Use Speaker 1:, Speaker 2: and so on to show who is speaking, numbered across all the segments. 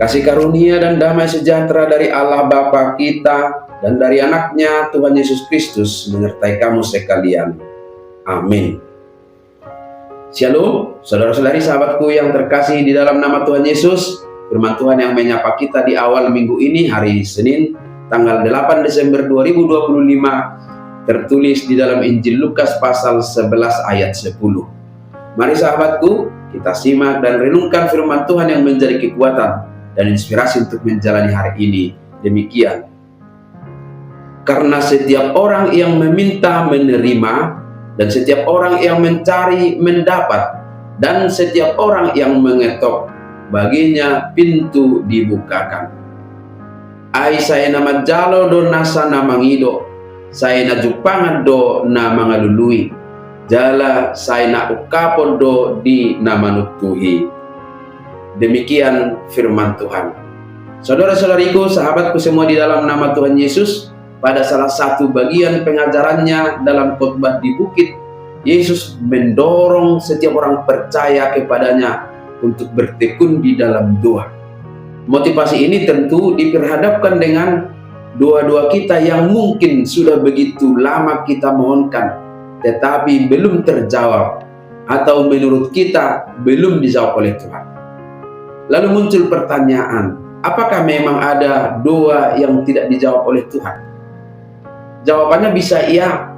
Speaker 1: Kasih karunia dan damai sejahtera dari Allah Bapa kita dan dari anaknya Tuhan Yesus Kristus menyertai kamu sekalian. Amin. Shalom, saudara-saudari sahabatku yang terkasih di dalam nama Tuhan Yesus. Firman Tuhan yang menyapa kita di awal minggu ini, hari Senin, tanggal 8 Desember 2025, tertulis di dalam Injil Lukas pasal 11 ayat 10. Mari sahabatku, kita simak dan renungkan firman Tuhan yang menjadi kekuatan dan inspirasi untuk menjalani hari ini. Demikian. Karena setiap orang yang meminta menerima, dan setiap orang yang mencari mendapat, dan setiap orang yang mengetok, baginya pintu dibukakan. Ai saya nama jalo do nasa namangido, saya na jupangan do na mangalului, jala saya na ukapon do di namanuktuhi. Demikian firman Tuhan. Saudara-saudariku, sahabatku semua di dalam nama Tuhan Yesus, pada salah satu bagian pengajarannya dalam khotbah di bukit, Yesus mendorong setiap orang percaya kepadanya untuk bertekun di dalam doa. Motivasi ini tentu diperhadapkan dengan doa-doa kita yang mungkin sudah begitu lama kita mohonkan, tetapi belum terjawab, atau menurut kita belum dijawab oleh Tuhan. Lalu muncul pertanyaan, apakah memang ada doa yang tidak dijawab oleh Tuhan? Jawabannya bisa iya,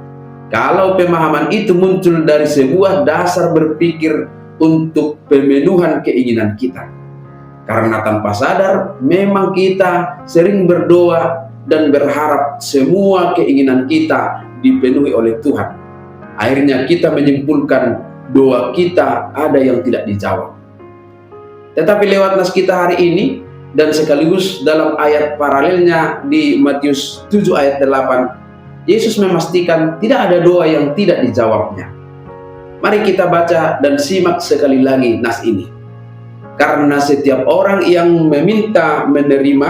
Speaker 1: kalau pemahaman itu muncul dari sebuah dasar berpikir untuk pemenuhan keinginan kita. Karena tanpa sadar, memang kita sering berdoa dan berharap semua keinginan kita dipenuhi oleh Tuhan. Akhirnya kita menyimpulkan doa kita ada yang tidak dijawab. Tetapi lewat nas kita hari ini, dan sekaligus dalam ayat paralelnya di Matius 7 ayat 8, Yesus memastikan tidak ada doa yang tidak dijawabnya. Mari kita baca dan simak sekali lagi nas ini. Karena setiap orang yang meminta menerima,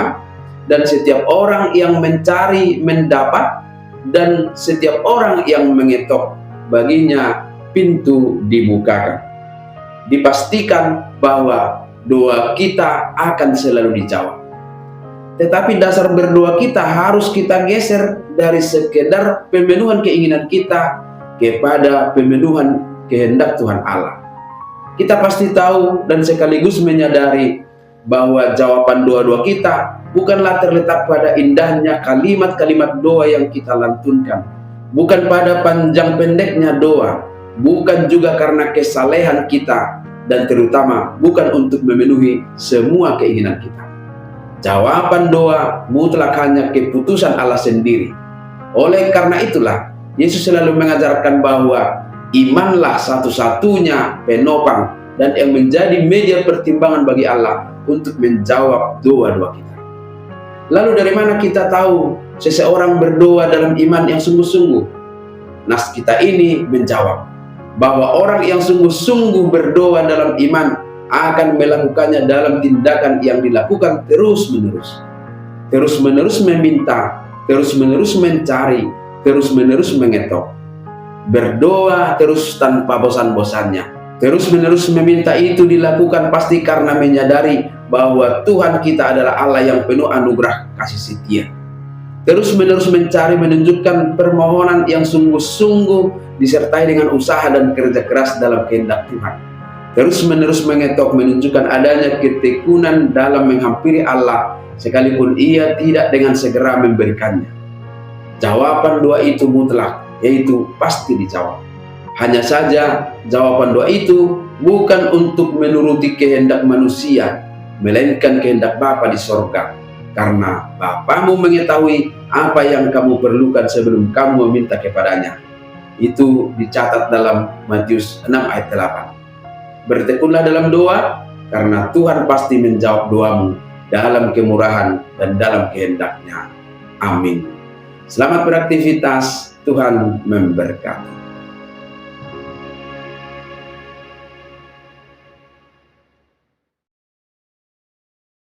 Speaker 1: dan setiap orang yang mencari mendapat, dan setiap orang yang mengetok, baginya pintu dibukakan. Dipastikan bahwa doa kita akan selalu dijawab. Tetapi dasar berdoa kita harus kita geser dari sekedar pemenuhan keinginan kita kepada pemenuhan kehendak Tuhan Allah. Kita pasti tahu dan sekaligus menyadari bahwa jawaban doa-doa kita bukanlah terletak pada indahnya kalimat-kalimat doa yang kita lantunkan, bukan pada panjang pendeknya doa, bukan juga karena kesalehan kita, dan terutama bukan untuk memenuhi semua keinginan kita. Jawaban doa mutlak hanya keputusan Allah sendiri. Oleh karena itulah, Yesus selalu mengajarkan bahwa imanlah satu-satunya penopang dan yang menjadi media pertimbangan bagi Allah untuk menjawab doa-doa kita. Lalu dari mana kita tahu seseorang berdoa dalam iman yang sungguh-sungguh? Nas kita ini menjawab bahwa orang yang sungguh-sungguh berdoa dalam iman akan melakukannya dalam tindakan yang dilakukan terus-menerus. Terus-menerus meminta, terus-menerus mencari, terus-menerus mengetok. Berdoa terus tanpa bosan-bosannya. Terus-menerus meminta itu dilakukan pasti karena menyadari bahwa Tuhan kita adalah Allah yang penuh anugerah kasih setia. Terus-menerus mencari menunjukkan permohonan yang sungguh-sungguh disertai dengan usaha dan kerja keras dalam kehendak Tuhan. Terus-menerus mengetok menunjukkan adanya ketekunan dalam menghampiri Allah sekalipun ia tidak dengan segera memberikannya. Jawaban doa itu mutlak, yaitu pasti dijawab. Hanya saja jawaban doa itu bukan untuk menuruti kehendak manusia, melainkan kehendak Bapa di sorga. Karena Bapamu mengetahui apa yang kamu perlukan sebelum kamu meminta kepadanya. Itu dicatat dalam Matius 6 ayat 8. Bertekunlah dalam doa, karena Tuhan pasti menjawab doamu dalam kemurahan dan dalam kehendaknya. Amin. Selamat beraktivitas, Tuhan memberkati.